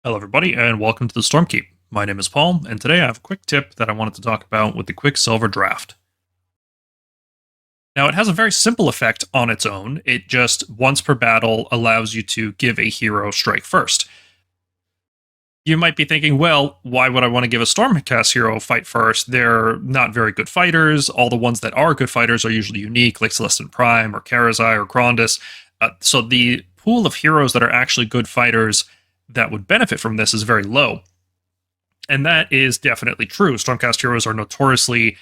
Hello, everybody, and welcome to the Stormkeep. My name is Paul, and today I have a quick tip that I wanted to talk about with the Quicksilver Draught. Now, it has a very simple effect on its own. It just, once per battle, allows you to give a hero strike first. You might be thinking, well, why would I want to give a Stormcast hero fight first? They're not very good fighters. All the ones that are good fighters are usually unique, like Celestin Prime, or Karazai, or Grandis. So the pool of heroes that are actually good fighters that would benefit from this is very low. And that is definitely true. Stormcast heroes are notoriously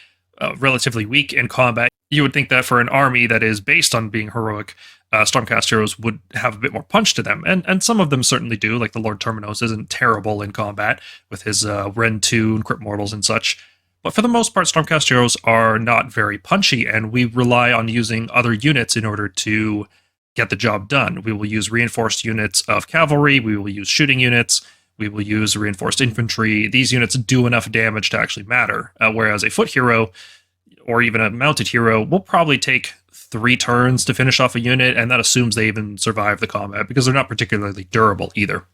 relatively weak in combat. You would think that for an army that is based on being heroic, Stormcast heroes would have a bit more punch to them. And some of them certainly do, like the Lord Terminos isn't terrible in combat with his Ren 2 and Crypt Mortals and such. But for the most part, Stormcast heroes are not very punchy, and we rely on using other units in order to get the job done. We will use reinforced units of cavalry, we will use shooting units, we will use reinforced infantry. These units do enough damage to actually matter, whereas a foot hero or even a mounted hero will probably take 3 turns to finish off a unit, and that assumes they even survive the combat because they're not particularly durable either.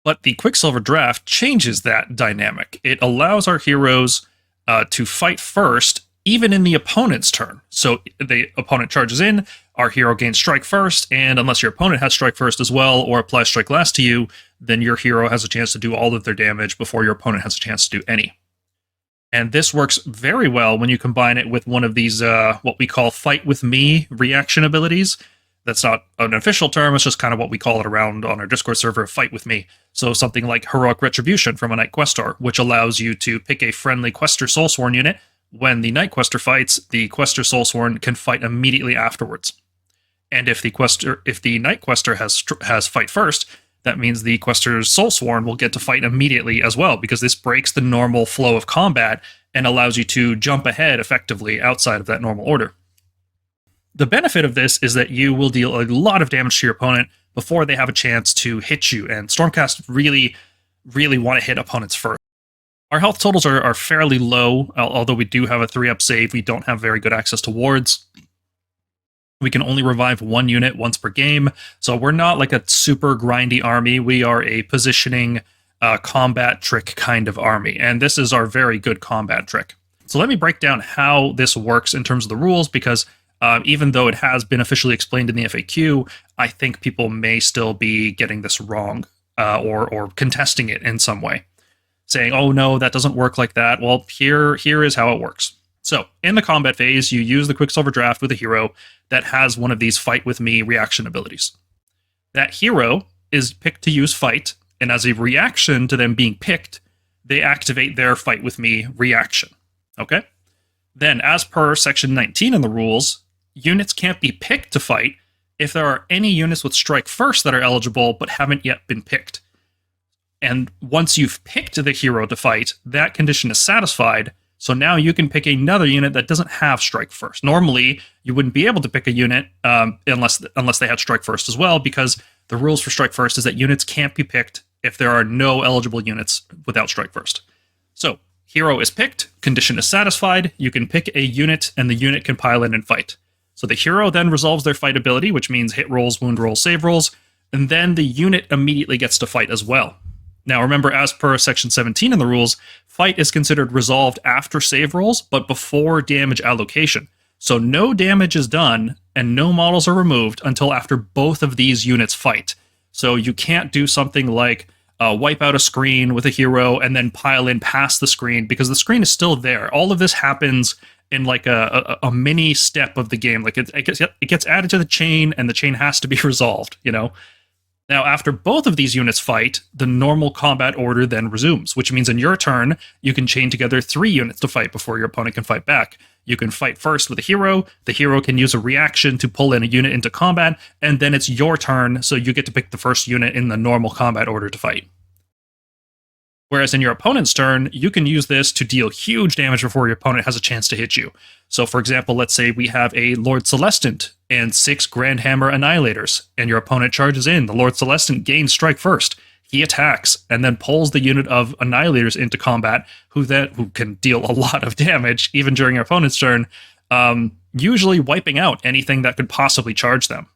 But the Quicksilver Draught changes that dynamic. It allows our heroes to fight first, even in the opponent's turn. So the opponent charges in, our hero gains strike first, and unless your opponent has strike first as well, or applies strike last to you, then your hero has a chance to do all of their damage before your opponent has a chance to do any. And this works very well when you combine it with one of these, what we call fight with me reaction abilities. That's not an official term, it's just kind of what we call it around on our Discord server, fight with me. So something like Heroic Retribution from a Knight Questor, which allows you to pick a friendly Questor Soulsworn unit. When the Knight Questor fights, the Questor Soulsworn can fight immediately afterwards. And if the Knight Questor has fight first, that means the Questor's Soulsworn will get to fight immediately as well, because this breaks the normal flow of combat and allows you to jump ahead effectively outside of that normal order. The benefit of this is that you will deal a lot of damage to your opponent before they have a chance to hit you, and Stormcast really want to hit opponents first. Our health totals are fairly low, although we do have a 3-up save. We don't have very good access to wards. We can only revive 1 unit once per game, so we're not like a super grindy army. We are a positioning combat trick kind of army, and this is our very good combat trick. So let me break down how this works in terms of the rules, because even though it has been officially explained in the FAQ, I think people may still be getting this wrong or contesting it in some way, saying, oh no, that doesn't work like that. Well, here is how it works. So, in the combat phase, you use the Quicksilver Draught with a hero that has one of these Fight With Me reaction abilities. That hero is picked to use Fight, and as a reaction to them being picked, they activate their Fight With Me reaction. Okay? Then, as per Section 19 in the rules, units can't be picked to fight if there are any units with Strike First that are eligible but haven't yet been picked. And once you've picked the hero to fight, that condition is satisfied. So now you can pick another unit that doesn't have Strike First. Normally, you wouldn't be able to pick a unit unless they had Strike First as well, because the rules for Strike First is that units can't be picked if there are no eligible units without Strike First. So, hero is picked, condition is satisfied, you can pick a unit, and the unit can pile in and fight. So the hero then resolves their fight ability, which means hit rolls, wound rolls, save rolls, and then the unit immediately gets to fight as well. Now remember, as per Section 17 in the rules, fight is considered resolved after save rolls, but before damage allocation. So no damage is done, and no models are removed until after both of these units fight. So you can't do something like wipe out a screen with a hero and then pile in past the screen, because the screen is still there. All of this happens in like a mini step of the game. Like it gets added to the chain, and the chain has to be resolved, you know? Now, after both of these units fight, the normal combat order then resumes, which means in your turn, you can chain together 3 units to fight before your opponent can fight back. You can fight first with a hero, the hero can use a reaction to pull in a unit into combat, and then it's your turn, so you get to pick the first unit in the normal combat order to fight. Whereas in your opponent's turn, you can use this to deal huge damage before your opponent has a chance to hit you. So for example, let's say we have a Lord Celestant and 6 Grand Hammer Annihilators, and your opponent charges in. The Lord Celestant gains Strike First. He attacks, and then pulls the unit of Annihilators into combat, who can deal a lot of damage, even during your opponent's turn, usually wiping out anything that could possibly charge them.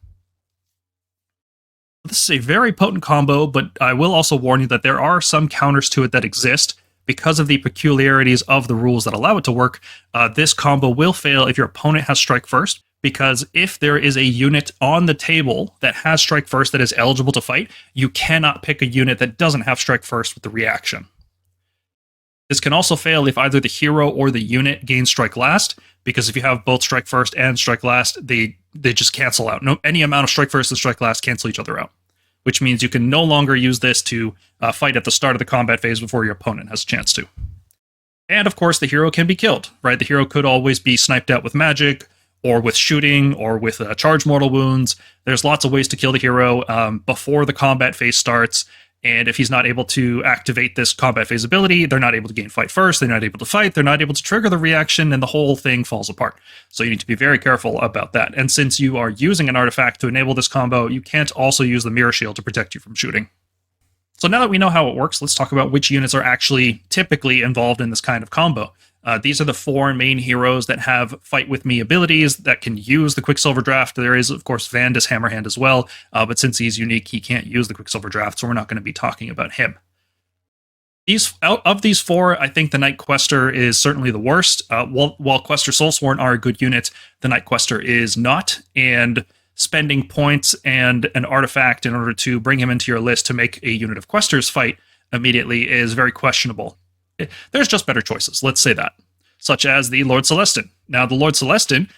This is a very potent combo, but I will also warn you that there are some counters to it that exist. Because of the peculiarities of the rules that allow it to work, this combo will fail if your opponent has strike first, because if there is a unit on the table that has strike first that is eligible to fight, you cannot pick a unit that doesn't have strike first with the reaction. This can also fail if either the hero or the unit gains strike last, because if you have both strike first and strike last, they just cancel out. No, any amount of strike first and strike last cancel each other out, which means you can no longer use this to fight at the start of the combat phase before your opponent has a chance to. And of course, the hero can be killed, right? The hero could always be sniped out with magic, or with shooting, or with charged mortal wounds. There's lots of ways to kill the hero before the combat phase starts. And if he's not able to activate this combat phase ability, they're not able to gain fight first, they're not able to fight, they're not able to trigger the reaction, and the whole thing falls apart. So you need to be very careful about that. And since you are using an artifact to enable this combo, you can't also use the mirror shield to protect you from shooting. So now that we know how it works, let's talk about which units are actually typically involved in this kind of combo. These are the 4 main heroes that have Fight With Me abilities that can use the Quicksilver Draught. There is, of course, Vandus Hammerhand as well, but since he's unique, he can't use the Quicksilver Draught, so we're not going to be talking about him. Out of these 4, I think the Night Quester is certainly the worst. While Quester Soulsworn are a good unit, the Night Quester is not, and spending points and an artifact in order to bring him into your list to make a unit of Questers fight immediately is very questionable. There's just better choices, let's say that, such as the Lord Celestin. Now, the Lord Celestin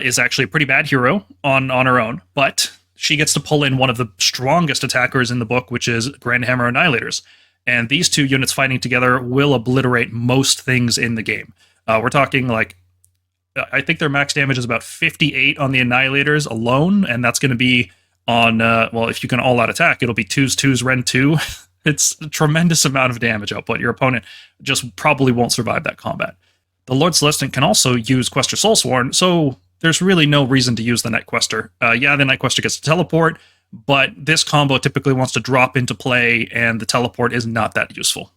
is actually a pretty bad hero on her own, but she gets to pull in one of the strongest attackers in the book, which is Grand Hammer Annihilators. And these 2 units fighting together will obliterate most things in the game. We're talking like, I think their max damage is about 58 on the Annihilators alone, and that's going to be on, well, if you can all-out attack, it'll be 2s, 2s, Rend 2. It's a tremendous amount of damage output. Your opponent just probably won't survive that combat. The Lord Celestin can also use Quester Soulsworn, so there's really no reason to use the Night Quester. Yeah, the Night Quester gets to teleport, but this combo typically wants to drop into play, and the teleport is not that useful.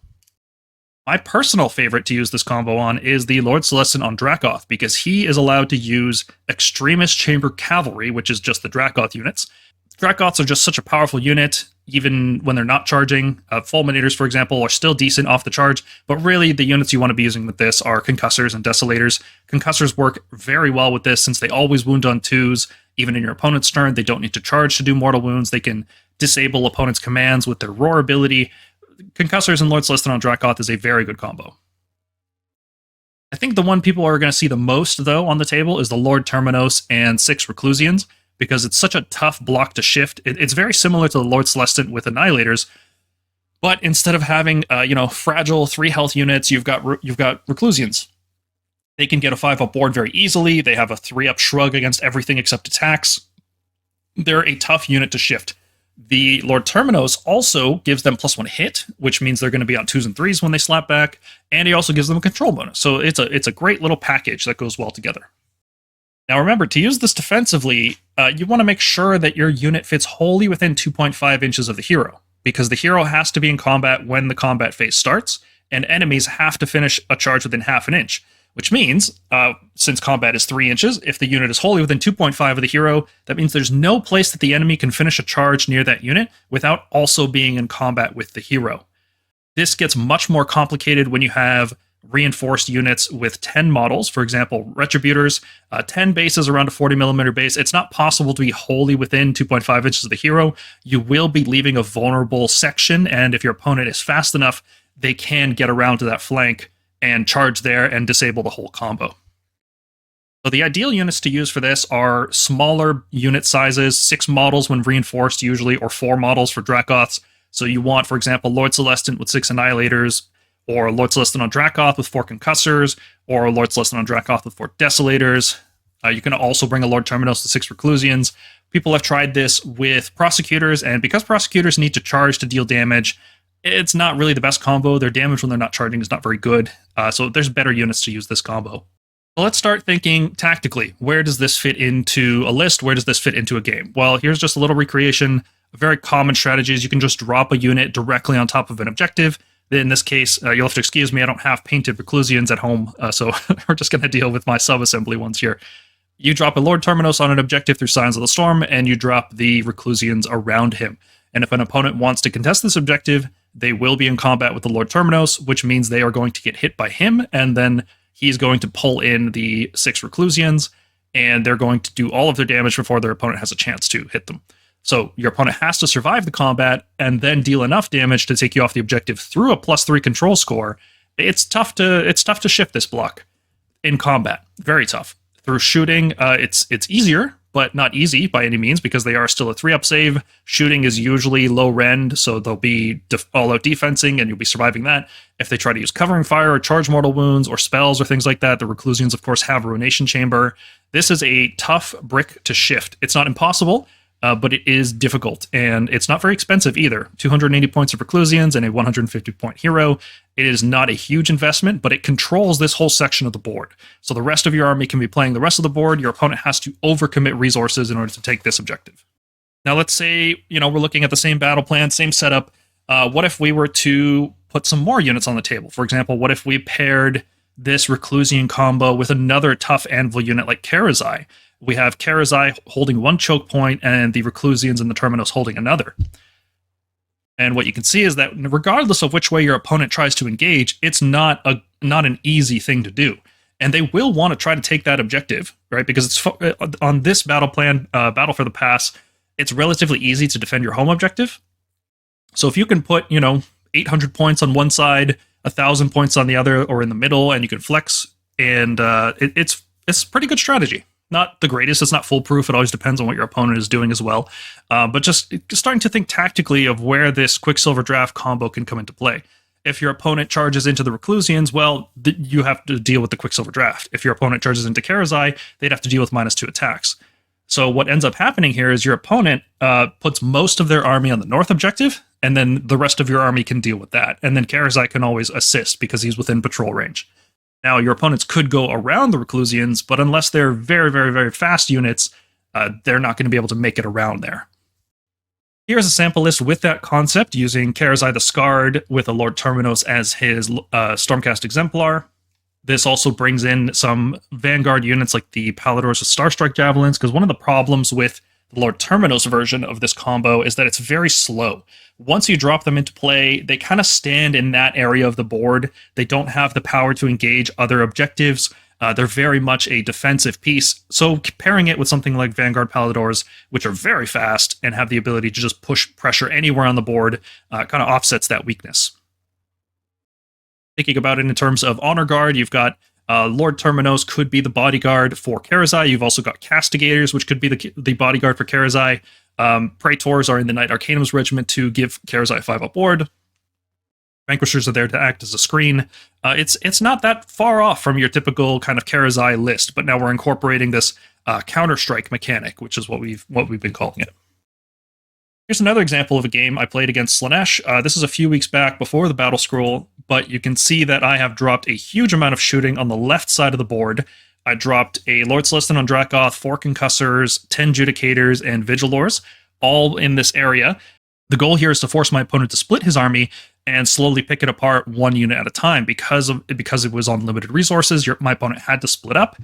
My personal favorite to use this combo on is the Lord Celestin on Dracoth, because he is allowed to use Extremist Chamber Cavalry, which is just the Dracoth units. Dracoths are just such a powerful unit, even when they're not charging. Fulminators, for example, are still decent off the charge, but really the units you want to be using with this are Concussors and Desolators. Concussors work very well with this since they always wound on 2s. Even in your opponent's turn, they don't need to charge to do mortal wounds. They can disable opponent's commands with their Roar ability. Concussors and Lord Celestin on Dracoth is a very good combo. I think the one people are going to see the most, though, on the table is the Lord Terminos and 6 Reclusians, because it's such a tough block to shift. It's very similar to the Lord Celestin with Annihilators, but instead of having fragile 3 health units, you've got Reclusians. They can get a 5-up board very easily. They have a 3-up shrug against everything except attacks. They're a tough unit to shift. The Lord Terminos also gives them +1 hit, which means they're going to be on 2s and 3s when they slap back, and he also gives them a control bonus. So it's a great little package that goes well together. Now remember, to use this defensively, you want to make sure that your unit fits wholly within 2.5 inches of the hero, because the hero has to be in combat when the combat phase starts, and enemies have to finish a charge within half an inch, which means, since combat is 3 inches, if the unit is wholly within 2.5 of the hero, that means there's no place that the enemy can finish a charge near that unit without also being in combat with the hero. This gets much more complicated when you have reinforced units with 10 models, for example, Retributors, 10 bases around a 40mm base. It's not possible to be wholly within 2.5 inches of the hero. You will be leaving a vulnerable section, and if your opponent is fast enough, they can get around to that flank and charge there and disable the whole combo. So the ideal units to use for this are smaller unit sizes, 6 models when reinforced usually, or 4 models for Dracoths. So you want, for example, Lord Celestin with 6 Annihilators, or Lord Celestin on Dracoth with 4 Concussors, or Lord Celestin on Dracoth with 4 Desolators. You can also bring a Lord Terminos with 6 Reclusians. People have tried this with Prosecutors, and because Prosecutors need to charge to deal damage, it's not really the best combo. Their damage when they're not charging is not very good, so there's better units to use this combo. So let's start thinking tactically. Where does this fit into a list? Where does this fit into a game? Well, here's just a little recreation. A very common strategy is you can just drop a unit directly on top of an objective. In this case, you'll have to excuse me, I don't have painted Reclusians at home, so we're just going to deal with my sub-assembly ones here. You drop a Lord Terminus on an objective through Signs of the Storm, and you drop the Reclusians around him. And if an opponent wants to contest this objective, they will be in combat with the Lord Terminus, which means they are going to get hit by him, and then he's going to pull in the 6 Reclusians, and they're going to do all of their damage before their opponent has a chance to hit them. So your opponent has to survive the combat and then deal enough damage to take you off the objective through a +3 control score. It's tough to shift this block in combat. Very tough. Through shooting, it's easier, but not easy by any means, because they are still a 3-up save. Shooting is usually low rend, so they'll be all-out defensing, and you'll be surviving that. If they try to use covering fire or charge mortal wounds or spells or things like that, the Reclusians, of course, have Ruination Chamber. This is a tough brick to shift. It's not impossible, but it is difficult, and it's not very expensive either. 280 points of Reclusians and a 150-point hero. It is not a huge investment, but it controls this whole section of the board. So the rest of your army can be playing the rest of the board. Your opponent has to overcommit resources in order to take this objective. Now, let's say, we're looking at the same battle plan, same setup. What if we were to put some more units on the table? For example, what if we paired this Reclusian combo with another tough anvil unit like Karazai? We have Karazai holding 1 choke point and the Reclusians and the Terminus holding another. And what you can see is that regardless of which way your opponent tries to engage, it's not an easy thing to do. And they will want to try to take that objective, right? Because it's on this battle plan, Battle for the Pass, it's relatively easy to defend your home objective. So if you can put, 800 points on one side, 1,000 points on the other, or in the middle, and you can flex, and it's a pretty good strategy. Not the greatest, it's not foolproof, it always depends on what your opponent is doing as well. But just starting to think tactically of where this Quicksilver Draught combo can come into play. If your opponent charges into the Reclusians, well, you have to deal with the Quicksilver Draught. If your opponent charges into Karazai, they'd have to deal with -2 attacks. So what ends up happening here is your opponent puts most of their army on the north objective, and then the rest of your army can deal with that. And then Karazai can always assist because he's within patrol range. Now, your opponents could go around the Reclusians, but unless they're very, very, very fast units, they're not going to be able to make it around there. Here's a sample list with that concept, using Karazai the Scarred with a Lord Terminus as his Stormcast Exemplar. This also brings in some Vanguard units like the Paladors with Starstrike Javelins, because one of the problems with the Lord Terminus version of this combo is that it's very slow. Once you drop them into play, they kind of stand in that area of the board. They don't have the power to engage other objectives. They're very much a defensive piece. So pairing it with something like Vanguard Paladors, which are very fast and have the ability to just push pressure anywhere on the board, kind of offsets that weakness. Thinking about it in terms of Honor Guard, you've got Lord Terminus could be the bodyguard for Karazai. You've also got Castigators, which could be the bodyguard for Karazai. Praetors are in the Knight Arcanum's regiment to give Karazai 5-up ward. Vanquishers are there to act as a screen. It's not that far off from your typical kind of Karazai list, but now we're incorporating this counter-strike mechanic, which is what we've been calling it. Here's another example of a game I played against Slaanesh. This is a few weeks back before the battle scroll, but you can see that I have dropped a huge amount of shooting on the left side of the board. I dropped a Lord Celestin on Dracoth, 4 Concussors, 10 Judicators, and Vigilors, all in this area. The goal here is to force my opponent to split his army and slowly pick it apart 1 unit at a time. Because it was on limited resources, my opponent had to split up,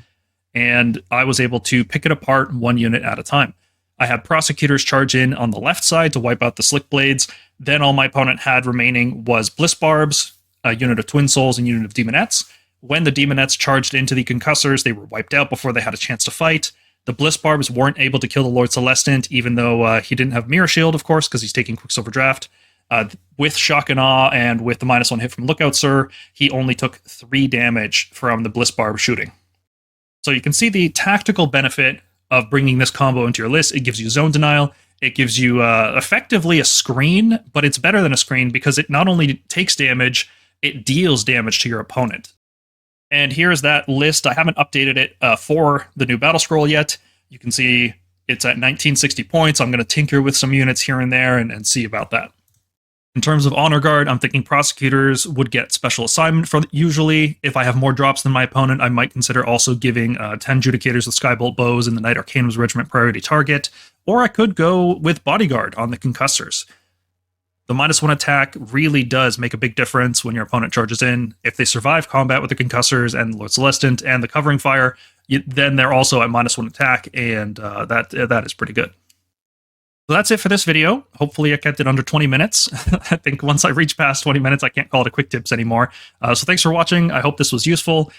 and I was able to pick it apart 1 unit at a time. I had Prosecutors charge in on the left side to wipe out the Slick Blades. Then all my opponent had remaining was Bliss Barbs, a unit of Twin Souls, and a unit of Demonettes. When the Demonettes charged into the Concussors, they were wiped out before they had a chance to fight. The Bliss Barbs weren't able to kill the Lord Celestin, even though he didn't have Mirror Shield, of course, because he's taking Quicksilver Draught. With Shock and Awe and with the -1 hit from Lookout Sir, he only took 3 damage from the Bliss Barb shooting. So you can see the tactical benefit of bringing this combo into your list. It gives you zone denial. It gives you effectively a screen, but it's better than a screen because it not only takes damage, it deals damage to your opponent. And here's that list. I haven't updated it for the new battle scroll yet. You can see it's at 1960 points. I'm going to tinker with some units here and there and see about that. In terms of Honor Guard, I'm thinking Prosecutors would get special assignment for usually. If I have more drops than my opponent, I might consider also giving 10 Judicators with Skybolt Bows and the Knight Arcanum's Regiment priority target. Or I could go with Bodyguard on the Concussors. The -1 attack really does make a big difference when your opponent charges in. If they survive combat with the Concussors and Lord Celestin and the covering fire, then they're also at -1 attack, and that is pretty good. So that's it for this video. Hopefully I kept it under 20 minutes. I think once I reach past 20 minutes, I can't call it a quick tips anymore. So thanks for watching. I hope this was useful.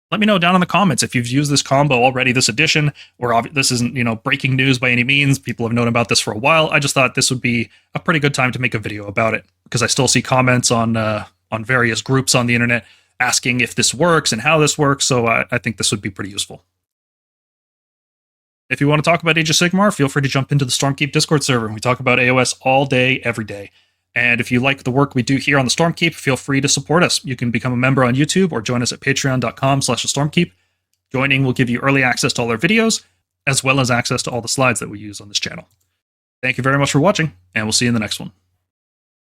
Let me know down in the comments if you've used this combo already this edition, or this isn't, breaking news by any means. People have known about this for a while. I just thought this would be a pretty good time to make a video about it, because I still see comments on various groups on the internet asking if this works and how this works, so I think this would be pretty useful. If you want to talk about Age of Sigmar, feel free to jump into the Stormkeep Discord server. We talk about AOS all day, every day. And if you like the work we do here on the Stormkeep, feel free to support us. You can become a member on YouTube or join us at patreon.com/stormkeep. Joining will give you early access to all our videos, as well as access to all the slides that we use on this channel. Thank you very much for watching, and we'll see you in the next one.